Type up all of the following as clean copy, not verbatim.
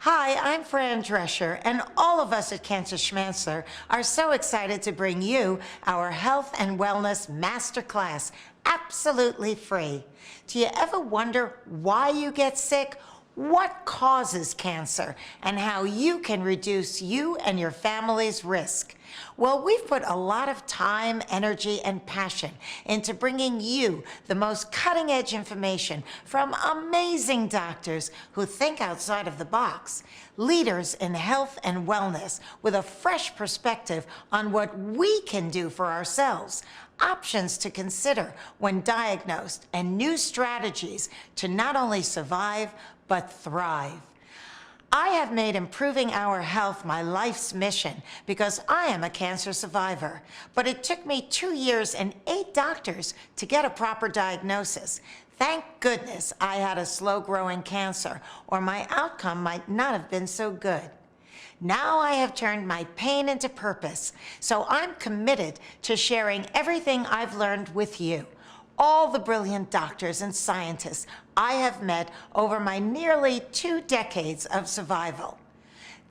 Hi, I'm Fran Drescher, and all of us at Cancer Schmancer are so excited to bring you our Health and Wellness Masterclass, absolutely free. Do you ever wonder why you get sick? What causes cancer, and how you can reduce you and your family's risk? Well, we've put a lot of time, energy, and passion into bringing you the most cutting-edge information from amazing doctors who think outside of the box, leaders in health and wellness with a fresh perspective on what we can do for ourselves, options to consider when diagnosed, and new strategies to not only survive, but thrive. I have made improving our health my life's mission because I am a cancer survivor, but it took me 2 years and 8 doctors to get a proper diagnosis. Thank goodness I had a slow-growing cancer, or my outcome might not have been so good. Now I have turned my pain into purpose, so I'm committed to sharing everything I've learned with you, all the brilliant doctors and scientists I have met over my nearly 2 decades of survival.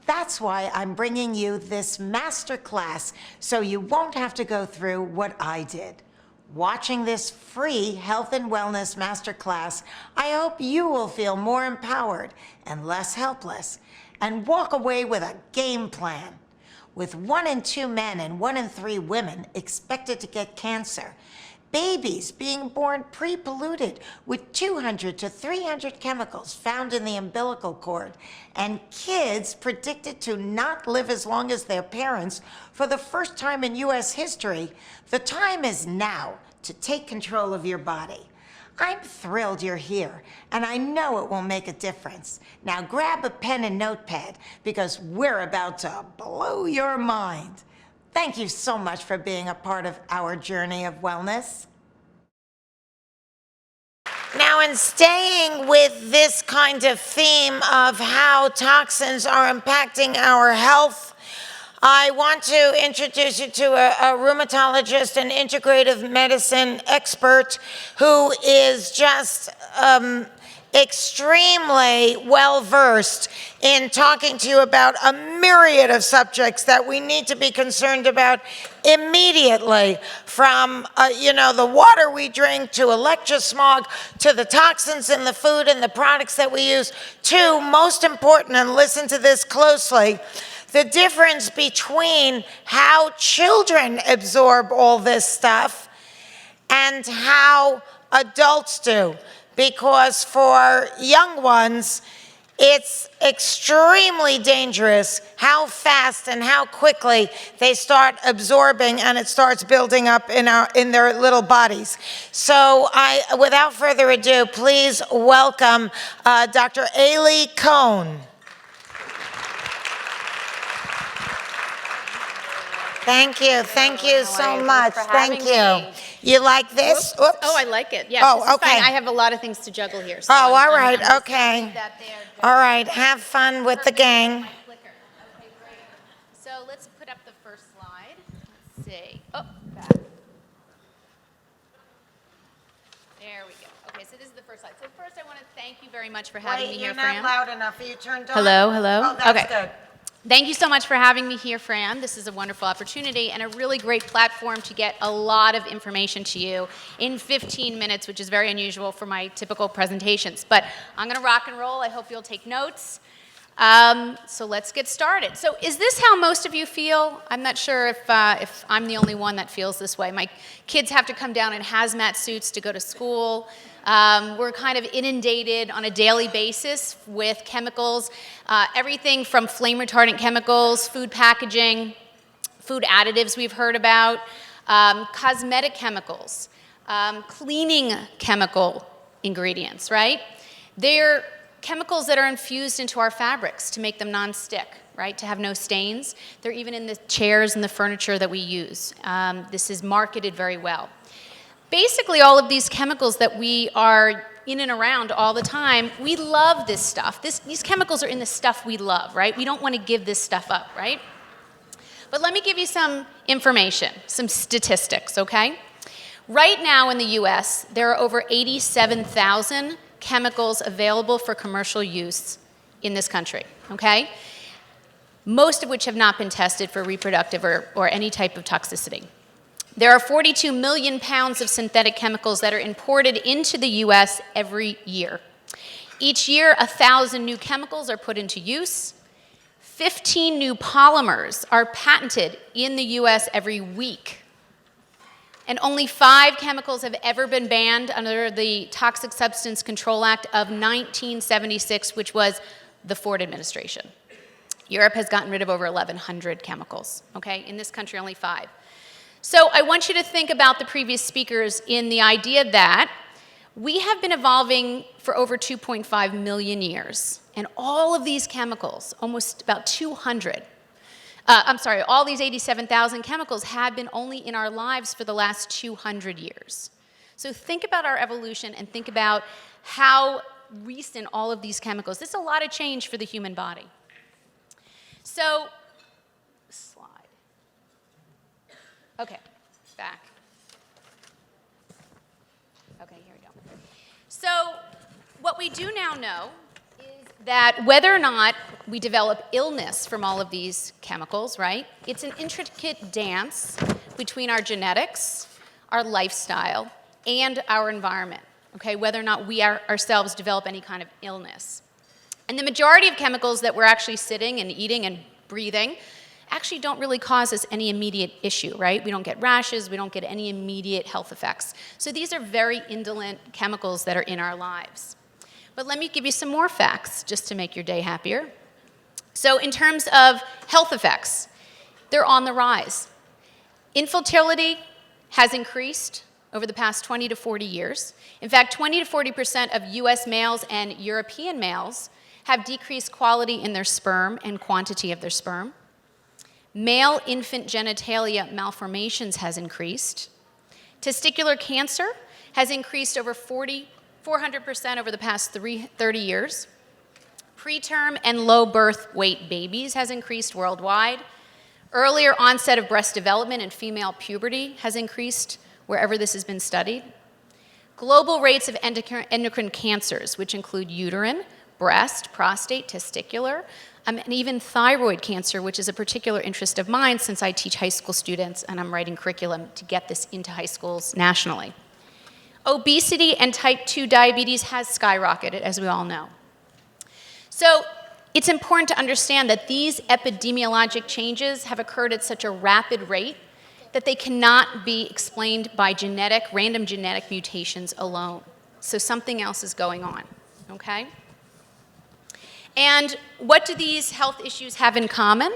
That's why I'm bringing you this master class, so you won't have to go through what I did. Watching this free health and wellness masterclass, I hope you will feel more empowered and less helpless, and walk away with a game plan. With 1 in 2 men and 1 in 3 women expected to get cancer, babies being born pre-polluted with 200 to 300 chemicals found in the umbilical cord, and kids predicted to not live as long as their parents for the first time in U.S. history, the time is now to take control of your body. I'm thrilled you're here, and I know it will make a difference. Now grab a pen and notepad, because we're about to blow your mind. Thank you so much for being a part of our journey of wellness. Now, in staying with this kind of theme of how toxins are impacting our health, I want to introduce you to a rheumatologist and integrative medicine expert who is just extremely well-versed in talking to you about a myriad of subjects that we need to be concerned about immediately, from the water we drink, to electrosmog, to the toxins in the food and the products that we use, to, most important, and listen to this closely, the difference between how children absorb all this stuff and how adults do. Because for young ones, it's extremely dangerous how fast and how quickly they start absorbing, and it starts building up in their little bodies. So without further ado, please welcome Dr. Aly Cohen. Thank you so much. Thank you. You like this? Oops. Oh, I like it. Yes. Oh, okay. Fine. I have a lot of things to juggle here. So all right. Okay. All right. Have fun with the gang. Okay, great. So let's put up the first slide. Let's see. Oh, back. There we go. Okay, so this is the first slide. So first, I want to thank you very much for having me here, Fran. You're not loud enough. Are you turned on? Hello. Oh, that's okay. Good. Thank you so much for having me here, Fran. This is a wonderful opportunity and a really great platform to get a lot of information to you in 15 minutes, which is very unusual for my typical presentations. But I'm going to rock and roll. I hope you'll take notes. So let's get started. So is this how most of you feel? I'm not sure if I'm the only one that feels this way. My kids have to come down in hazmat suits to go to school. We're kind of inundated on a daily basis with chemicals, everything from flame retardant chemicals, food packaging, food additives we've heard about, cosmetic chemicals, cleaning chemical ingredients, right? They're chemicals that are infused into our fabrics to make them non-stick, right, to have no stains. They're even in the chairs and the furniture that we use. This is marketed very well. Basically, all of these chemicals that we are in and around all the time, we love this stuff. These chemicals are in the stuff we love, right? We don't want to give this stuff up, right? But let me give you some information, some statistics, okay? Right now in the US, there are over 87,000 chemicals available for commercial use in this country, okay? Most of which have not been tested for reproductive or any type of toxicity. There are 42 million pounds of synthetic chemicals that are imported into the US every year. Each year, 1,000 new chemicals are put into use. 15 new polymers are patented in the US every week. And only 5 chemicals have ever been banned under the Toxic Substance Control Act of 1976, which was the Ford administration. Europe has gotten rid of over 1,100 chemicals, okay? In this country, only 5. So I want you to think about the previous speakers in the idea that we have been evolving for over 2.5 million years. And all of these chemicals, almost about 200, all these 87,000 chemicals have been only in our lives for the last 200 years. So think about our evolution and think about how recent all of these chemicals. This is a lot of change for the human body. So, slide. Okay, back. Okay, here we go. So, what we do now know is that whether or not we develop illness from all of these chemicals, right? It's an intricate dance between our genetics, our lifestyle, and our environment, okay? Whether or not we ourselves develop any kind of illness. And the majority of chemicals that we're actually sitting and eating and breathing actually don't really cause us any immediate issue, right? We don't get rashes, we don't get any immediate health effects. So these are very indolent chemicals that are in our lives. But let me give you some more facts just to make your day happier. So in terms of health effects, they're on the rise. Infertility has increased over the past 20 to 40 years. In fact, 20 to 40% of US males and European males have decreased quality in their sperm and quantity of their sperm. Male infant genitalia malformations has increased. Testicular cancer has increased over 400% over the past 30 years. Preterm and low birth weight babies has increased worldwide. Earlier onset of breast development and female puberty has increased wherever this has been studied. Global rates of endocrine cancers, which include uterine, breast, prostate, testicular, and even thyroid cancer, which is a particular interest of mine since I teach high school students and I'm writing curriculum to get this into high schools nationally. Obesity and type 2 diabetes has skyrocketed, as we all know. So it's important to understand that these epidemiologic changes have occurred at such a rapid rate that they cannot be explained by random genetic mutations alone. So something else is going on, okay? And what do these health issues have in common?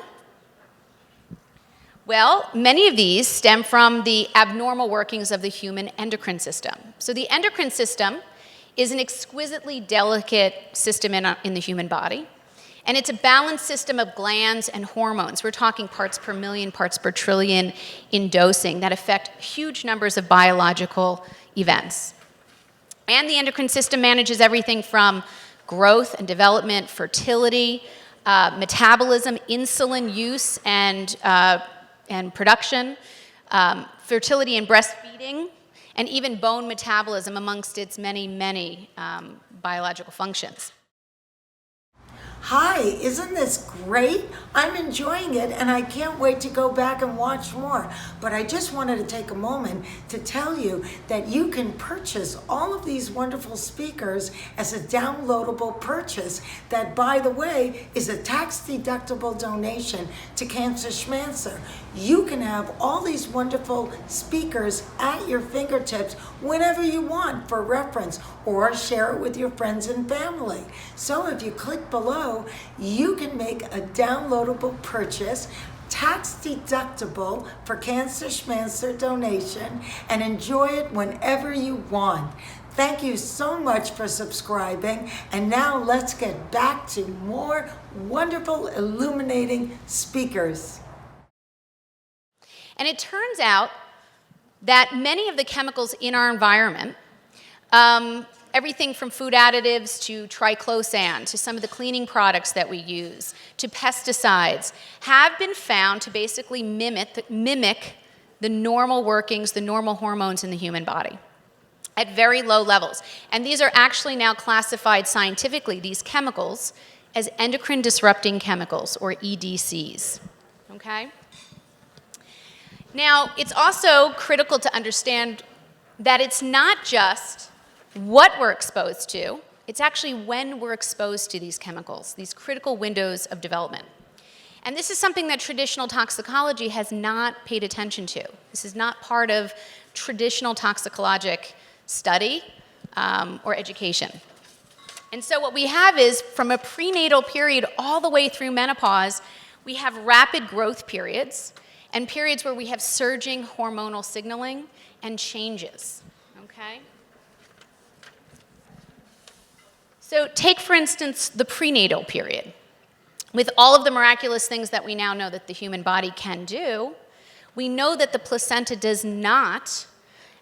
Well, many of these stem from the abnormal workings of the human endocrine system. So the endocrine system is an exquisitely delicate system in the human body, and it's a balanced system of glands and hormones. We're talking parts per million, parts per trillion in dosing that affect huge numbers of biological events. And the endocrine system manages everything from growth and development, fertility, metabolism, insulin use and production, fertility and breastfeeding, and even bone metabolism amongst its many, many biological functions. Hi, isn't this great? I'm enjoying it and I can't wait to go back and watch more. But I just wanted to take a moment to tell you that you can purchase all of these wonderful speakers as a downloadable purchase that, by the way, is a tax-deductible donation to Cancer Schmancer. You can have all these wonderful speakers at your fingertips whenever you want for reference, or share it with your friends and family. So if you click below, you can make a downloadable purchase, tax deductible for Cancer Schmancer donation, and enjoy it whenever you want. Thank you so much for subscribing, and now let's get back to more wonderful illuminating speakers. And it turns out that many of the chemicals in our environment, everything from food additives to triclosan, to some of the cleaning products that we use, to pesticides, have been found to basically mimic the normal workings, the normal hormones in the human body at very low levels. And these are actually now classified scientifically, these chemicals, as endocrine disrupting chemicals, or EDCs, okay? Now, it's also critical to understand that it's not just what we're exposed to, it's actually when we're exposed to these chemicals, these critical windows of development. And this is something that traditional toxicology has not paid attention to. This is not part of traditional toxicologic study or education. And so what we have is, from a prenatal period all the way through menopause, we have rapid growth periods and periods where we have surging hormonal signaling and changes, okay? So take, for instance, the prenatal period. With all of the miraculous things that we now know that the human body can do, we know that the placenta does not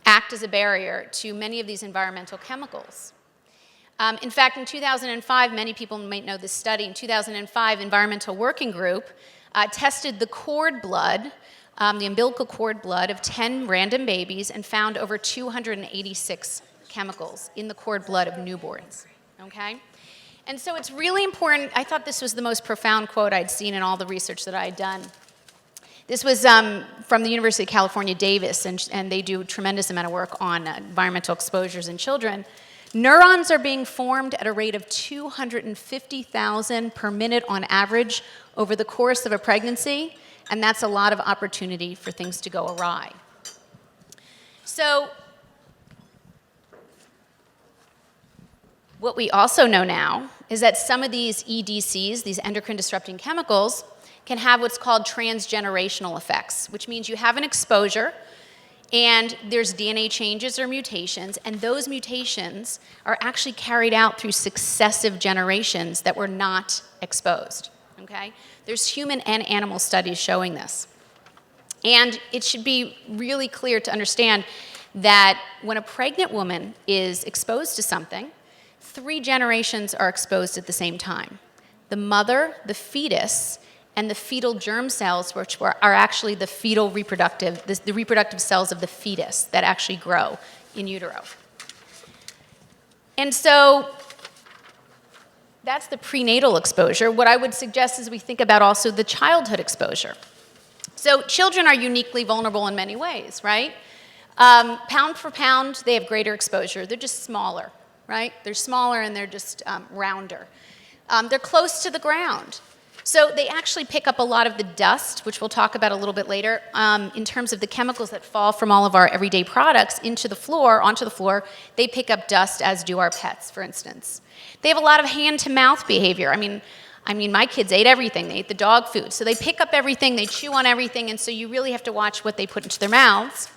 act as a barrier to many of these environmental chemicals. In fact, in 2005, many people might know this study, in 2005, Environmental Working Group tested the cord blood, the umbilical cord blood of 10 random babies and found over 286 chemicals in the cord blood of newborns, okay? And so it's really important. I thought this was the most profound quote I'd seen in all the research that I had done. This was from the University of California, Davis, and they do a tremendous amount of work on environmental exposures in children. Neurons are being formed at a rate of 250,000 per minute on average over the course of a pregnancy, and that's a lot of opportunity for things to go awry. So what we also know now is that some of these EDCs, these endocrine disrupting chemicals, can have what's called transgenerational effects, which means you have an exposure and there's DNA changes or mutations, and those mutations are actually carried out through successive generations that were not exposed, okay? There's human and animal studies showing this. And it should be really clear to understand that when a pregnant woman is exposed to something, 3 generations are exposed at the same time. The mother, the fetus, and the fetal germ cells, which are actually the fetal reproductive, the reproductive cells of the fetus that actually grow in utero. And so that's the prenatal exposure. What I would suggest is we think about also the childhood exposure. So children are uniquely vulnerable in many ways, right? Pound for pound, they have greater exposure. They're just smaller, right? They're smaller and they're just rounder. They're close to the ground. So they actually pick up a lot of the dust, which we'll talk about a little bit later, in terms of the chemicals that fall from all of our everyday products onto the floor. They pick up dust, as do our pets, for instance. They have a lot of hand-to-mouth behavior. I mean, my kids ate everything. They ate the dog food. So they pick up everything, they chew on everything, and so you really have to watch what they put into their mouths.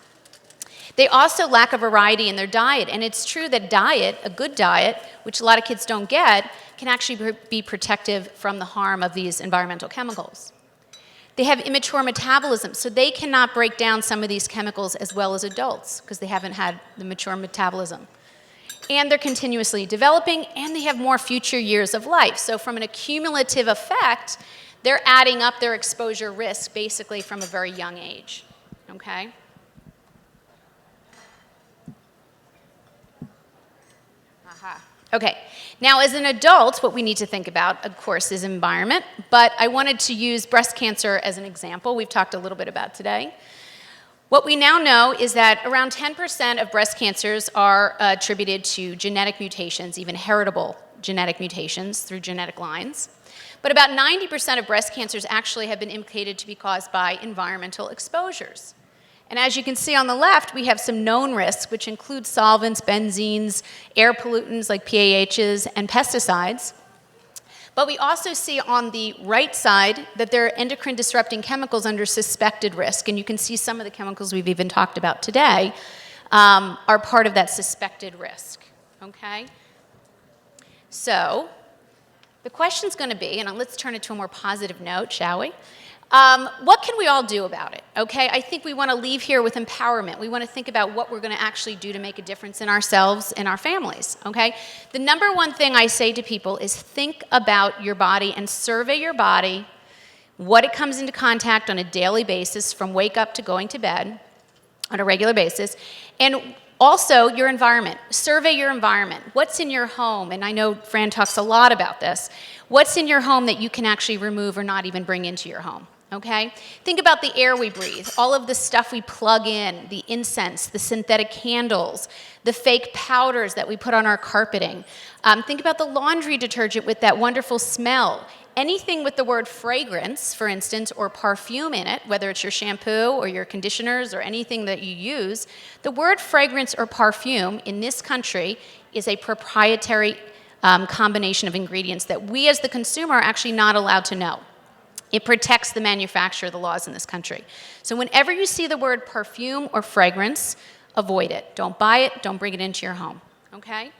They also lack a variety in their diet, and it's true that diet, a good diet, which a lot of kids don't get, can actually be protective from the harm of these environmental chemicals. They have immature metabolism, so they cannot break down some of these chemicals as well as adults because they haven't had the mature metabolism. And they're continuously developing, and they have more future years of life. So from an accumulative effect, they're adding up their exposure risk basically from a very young age, okay? Okay, now as an adult, what we need to think about, of course, is environment, but I wanted to use breast cancer as an example. We've talked a little bit about today. What we now know is that around 10% of breast cancers are attributed to genetic mutations, even heritable genetic mutations through genetic lines. But about 90% of breast cancers actually have been implicated to be caused by environmental exposures. And as you can see on the left, we have some known risks, which include solvents, benzenes, air pollutants like PAHs, and pesticides. But we also see on the right side that there are endocrine disrupting chemicals under suspected risk. And you can see some of the chemicals we've even talked about today are part of that suspected risk, okay? So the question's going to be, and let's turn it to a more positive note, shall we? What can we all do about it, okay? I think we want to leave here with empowerment. We want to think about what we're going to actually do to make a difference in ourselves and our families, okay? The number one thing I say to people is think about your body and survey your body, what it comes into contact on a daily basis from wake up to going to bed on a regular basis, and Also, your environment. Survey your environment. What's in your home? And I know Fran talks a lot about this. What's in your home that you can actually remove or not even bring into your home? Okay? Think about the air we breathe, all of the stuff we plug in, the incense, the synthetic candles, the fake powders that we put on our carpeting. Think about the laundry detergent with that wonderful smell. Anything with the word fragrance, for instance, or perfume in it, whether it's your shampoo or your conditioners or anything that you use, the word fragrance or perfume in this country is a proprietary combination of ingredients that we as the consumer are actually not allowed to know. It protects the manufacturer, the laws in this country. So whenever you see the word perfume or fragrance, avoid it. Don't buy it, don't bring it into your home, okay?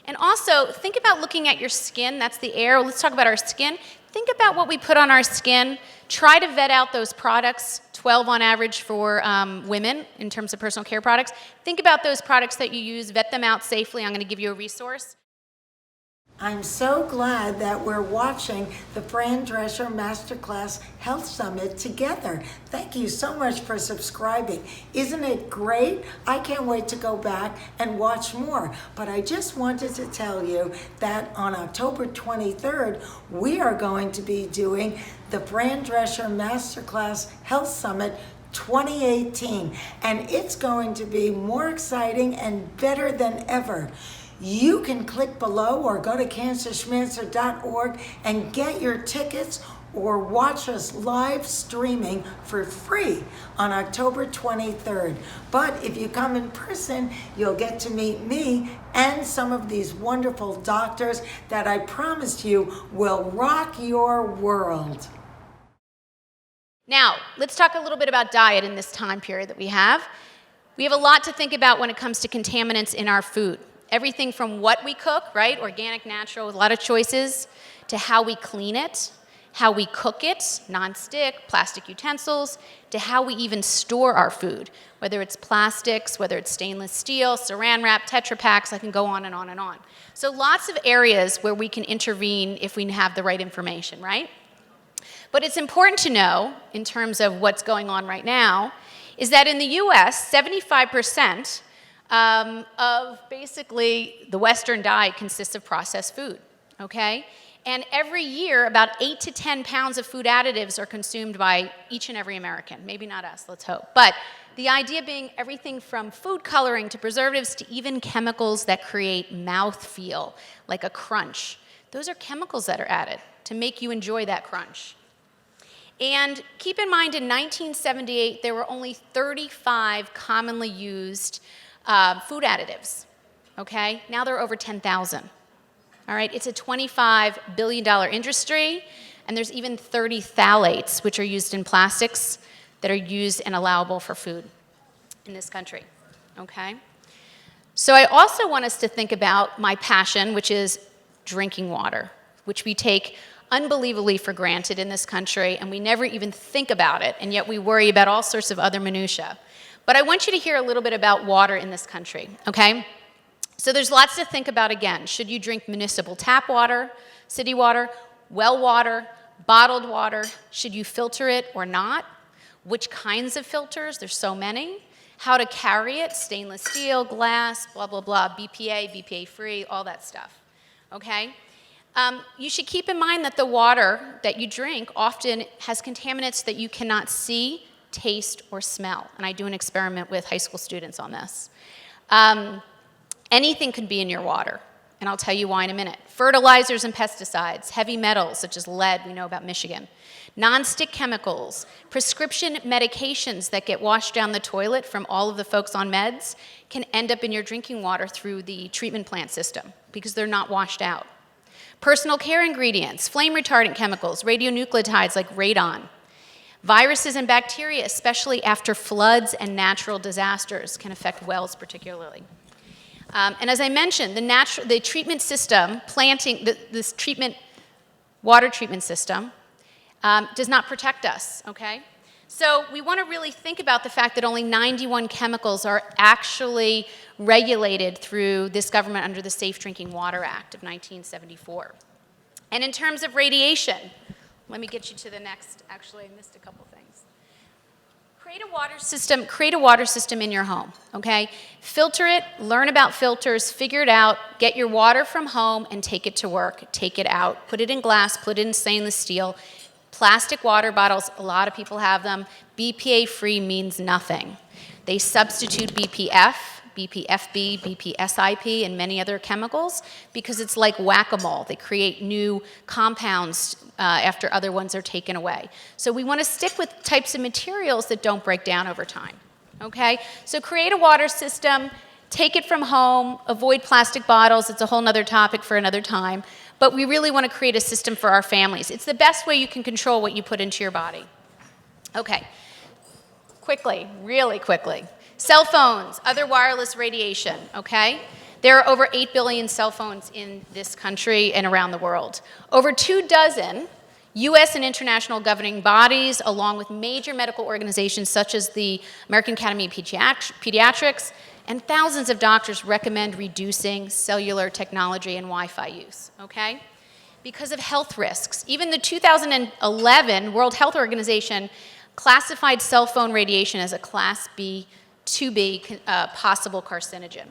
And also, think about looking at your skin. That's the air. Let's talk about our skin. Think about what we put on our skin. Try to vet out those products, 12 on average for women in terms of personal care products. Think about those products that you use. Vet them out safely. I'm going to give you a resource. I'm so glad that we're watching the Fran Drescher Masterclass Health Summit together. Thank you so much for subscribing. Isn't it great? I can't wait to go back and watch more. But I just wanted to tell you that on October 23rd, we are going to be doing the Fran Drescher Masterclass Health Summit 2018. And it's going to be more exciting and better than ever. You can click below or go to cancerschmancer.org and get your tickets or watch us live streaming for free on October 23rd. But if you come in person, you'll get to meet me and some of these wonderful doctors that I promised you will rock your world. Now, let's talk a little bit about diet in this time period that we have. We have a lot to think about when it comes to contaminants in our food. Everything from what we cook, right, organic, natural, with a lot of choices, to how we clean it, how we cook it, non-stick, plastic utensils, to how we even store our food, whether it's plastics, whether it's stainless steel, saran wrap, Tetra Paks, I can go on and on and on. So lots of areas where we can intervene if we have the right information, right? But it's important to know, in terms of what's going on right now, is that in the US, 75% of basically the Western diet consists of processed food, okay? And every year, about 8 to 10 pounds of food additives are consumed by each and every American. Maybe not us, let's hope. But the idea being everything from food coloring to preservatives to even chemicals that create mouthfeel, like a crunch. Those are chemicals that are added to make you enjoy that crunch. And keep in mind, in 1978, there were only 35 commonly used food additives, okay? Now there are over 10,000, all right? It's a $25 billion industry, and there's even 30 phthalates, which are used in plastics that are used and allowable for food in this country, okay? So I also want us to think about my passion, which is drinking water, which we take unbelievably for granted in this country, and we never even think about it, and yet we worry about all sorts of other minutiae. But I want you to hear a little bit about water in this country, okay? So there's lots to think about again. Should you drink municipal tap water, city water, well water, bottled water? Should you filter it or not? Which kinds of filters? There's so many. How to carry it, stainless steel, glass, blah, blah, blah, BPA, BPA-free, all that stuff, okay? You should keep in mind that the water that you drink often has contaminants that you cannot see, taste, or smell. And I do an experiment with high school students on this. Anything could be in your water, and I'll tell you why in a minute. Fertilizers and pesticides, heavy metals such as lead, we know about Michigan, non-stick chemicals, prescription medications that get washed down the toilet from all of the folks on meds can end up in your drinking water through the treatment plant system because they're not washed out. Personal care ingredients, flame retardant chemicals, radionuclides like radon. Viruses and bacteria, especially after floods and natural disasters, can affect wells particularly. And as I mentioned, the treatment system, this water treatment system, does not protect us, okay? So we want to really think about the fact that only 91 chemicals are actually regulated through this government under the Safe Drinking Water Act of 1974. And in terms of radiation, let me get you to the next. Actually, I missed a couple things. create a water system in your home, okay? Filter it, learn about filters, figure it out, get your water from home and take it to work. Take it out, put it in glass, put it in stainless steel. Plastic water bottles, a lot of people have them. BPA-free means nothing. They substitute BPF, BPFB, BPSIP, and many other chemicals because it's like whack-a-mole. They create new compounds after other ones are taken away. So we want to stick with types of materials that don't break down over time, okay? So create a water system, take it from home, avoid plastic bottles. It's a whole other topic for another time. But we really want to create a system for our families. It's the best way you can control what you put into your body. Okay, quickly, really quickly. Cell phones, other wireless radiation, okay? There are over 8 billion cell phones in this country and around the world. Over 24 US and international governing bodies, along with major medical organizations such as the American Academy of Pediatrics, and thousands of doctors recommend reducing cellular technology and Wi-Fi use, okay? Because of health risks. Even the 2011 World Health Organization classified cell phone radiation as a Class B, 2B possible carcinogen.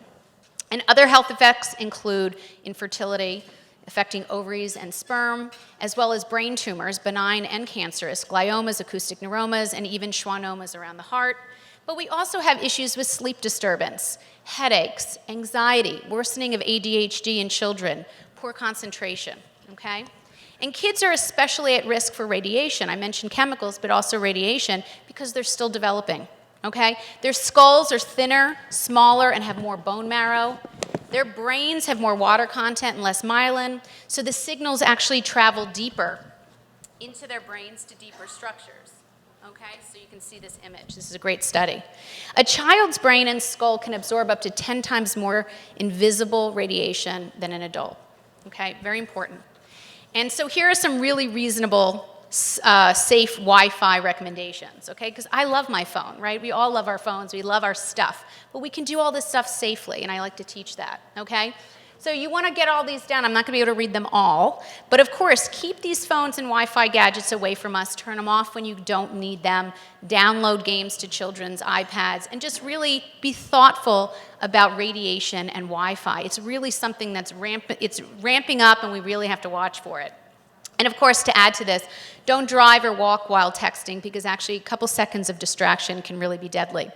And other health effects include infertility, affecting ovaries and sperm, as well as brain tumors, benign and cancerous, gliomas, acoustic neuromas, and even schwannomas around the heart. But we also have issues with sleep disturbance, headaches, anxiety, worsening of ADHD in children, poor concentration, okay? And kids are especially at risk for radiation. I mentioned chemicals, but also radiation because they're still developing, okay? Their skulls are thinner, smaller, and have more bone marrow. Their brains have more water content and less myelin, so the signals actually travel deeper into their brains to deeper structures. Okay, so you can see this image. This is a great study. A child's brain and skull can absorb up to 10 times more invisible radiation than an adult. Okay, very important. And so here are some really reasonable, safe Wi-Fi recommendations, okay? Because I love my phone, right? We all love our phones. We love our stuff. But we can do all this stuff safely, and I like to teach that, okay? So you want to get all these down. I'm not going to be able to read them all. But of course, keep these phones and Wi-Fi gadgets away from us. Turn them off when you don't need them. Download games to children's iPads. And just really be thoughtful about radiation and Wi-Fi. It's really something that's ramping up, and we really have to watch for it. And of course, to add to this, don't drive or walk while texting, because actually a couple seconds of distraction can really be deadly.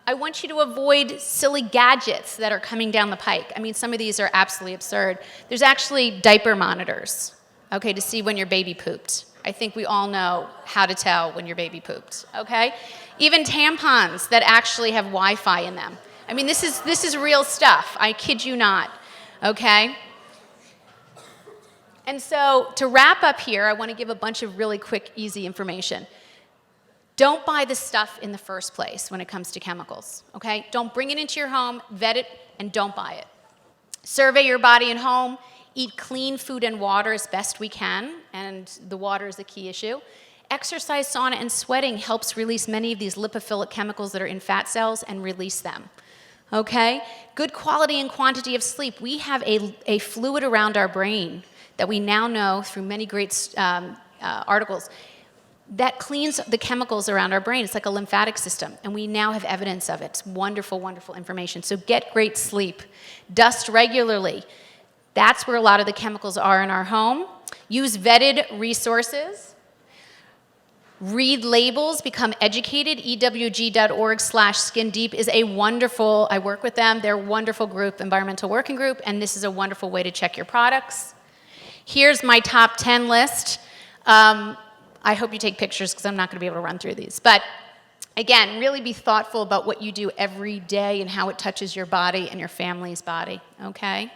I want you to avoid silly gadgets that are coming down the pike. I mean, some of these are absolutely absurd. There's actually diaper monitors, okay, to see when your baby pooped. I think we all know how to tell when your baby pooped, okay? Even tampons that actually have Wi-Fi in them. I mean, this is real stuff. I kid you not, okay? And so to wrap up here, I want to give a bunch of really quick, easy information. Don't buy this stuff in the first place when it comes to chemicals, okay? Don't bring it into your home, vet it, and don't buy it. Survey your body and home, eat clean food and water as best we can, and the water is the key issue. Exercise, sauna, and sweating helps release many of these lipophilic chemicals that are in fat cells and release them, okay? Good quality and quantity of sleep. We have a fluid around our brain that we now know through many great articles that cleans the chemicals around our brain. It's like a lymphatic system, and we now have evidence of it. It's wonderful, wonderful information. So get great sleep. Dust regularly. That's where a lot of the chemicals are in our home. Use vetted resources. Read labels, become educated. EWG.org/skindeep is a wonderful, I work with them, they're a wonderful group, environmental working group, and this is a wonderful way to check your products. Here's my top 10 list. I hope you take pictures because I'm not going to be able to run through these. But again, really be thoughtful about what you do every day and how it touches your body and your family's body, okay?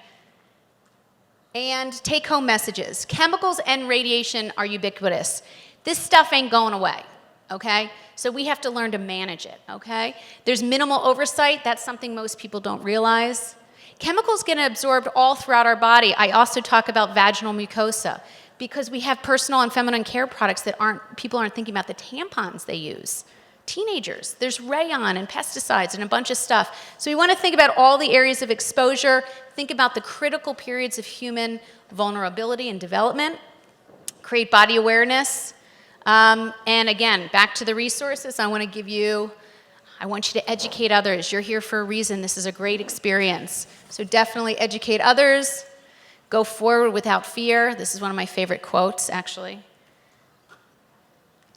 And take-home messages. Chemicals and radiation are ubiquitous. This stuff ain't going away, okay? So we have to learn to manage it, okay? There's minimal oversight. That's something most people don't realize. Chemicals get absorbed all throughout our body. I also talk about vaginal mucosa, because we have personal and feminine care products that people aren't thinking about the tampons they use. Teenagers, there's rayon and pesticides and a bunch of stuff. So we want to think about all the areas of exposure, think about the critical periods of human vulnerability and development, create body awareness, And again, back to the resources, I want you to educate others. You're here for a reason. This is a great experience. So definitely educate others. Go forward without fear. This is one of my favorite quotes, actually.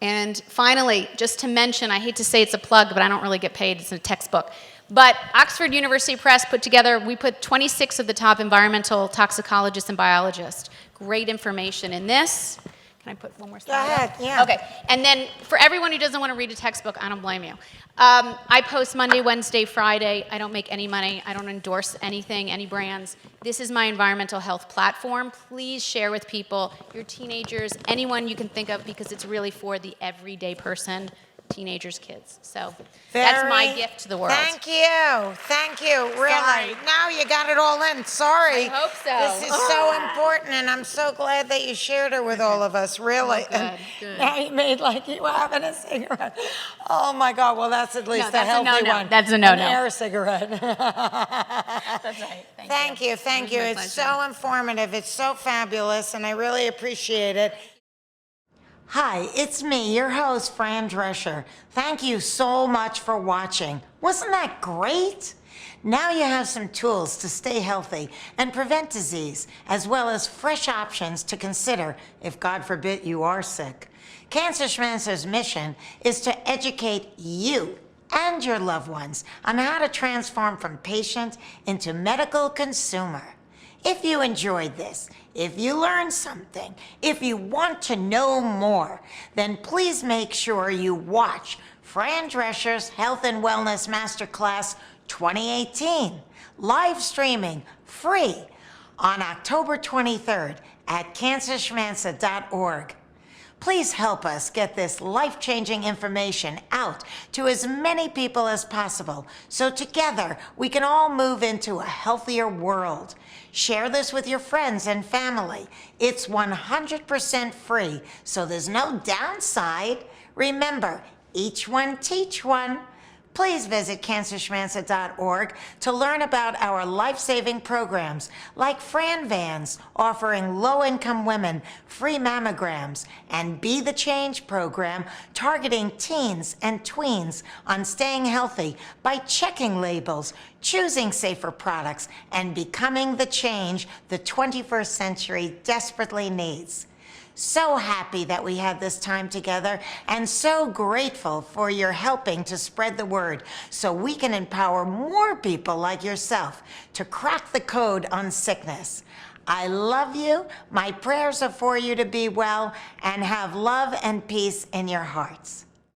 And finally, just to mention, I hate to say it's a plug, but I don't really get paid. It's in a textbook. But Oxford University Press we put 26 of the top environmental toxicologists and biologists. Great information in this. Can I put one more slide? Go ahead, yeah. Okay, and then for everyone who doesn't want to read a textbook, I don't blame you. I post Monday, Wednesday, Friday. I don't make any money. I don't endorse anything, any brands. This is my environmental health platform. Please share with people, your teenagers, anyone you can think of, because it's really for the everyday person, teenagers, kids. So that's my gift to the world. Thank you, really. Sorry. Now you got it all in, sorry. I hope so. This is so important, and I'm so glad that you shared it with all of us, really. Oh, good. Now you made like you were having a cigarette. Oh my God, well that's at least a healthy one. That's a no-no. An air cigarette. That's right. Thank you. It's so informative, it's so fabulous, and I really appreciate it. Hi, it's me, your host, Fran Drescher. Thank you so much for watching. Wasn't that great? Now you have some tools to stay healthy and prevent disease, as well as fresh options to consider if, God forbid, you are sick. Cancer Schmancer's mission is to educate you and your loved ones on how to transform from patient into medical consumer. If you enjoyed this, if you learned something, if you want to know more, then please make sure you watch Fran Drescher's Health and Wellness Masterclass 2018, live streaming free on October 23rd at cancerschmancer.org. Please help us get this life-changing information out to as many people as possible so together we can all move into a healthier world. Share this with your friends and family. It's 100% free, so there's no downside. Remember, each one teach one. Please visit cancerschmancer.org to learn about our life-saving programs like Fran Vans, offering low-income women free mammograms, and Be the Change program, targeting teens and tweens on staying healthy by checking labels, choosing safer products, and becoming the change the 21st century desperately needs. So happy that we had this time together, and so grateful for your helping to spread the word so we can empower more people like yourself to crack the code on sickness. I love you. My prayers are for you to be well and have love and peace in your hearts.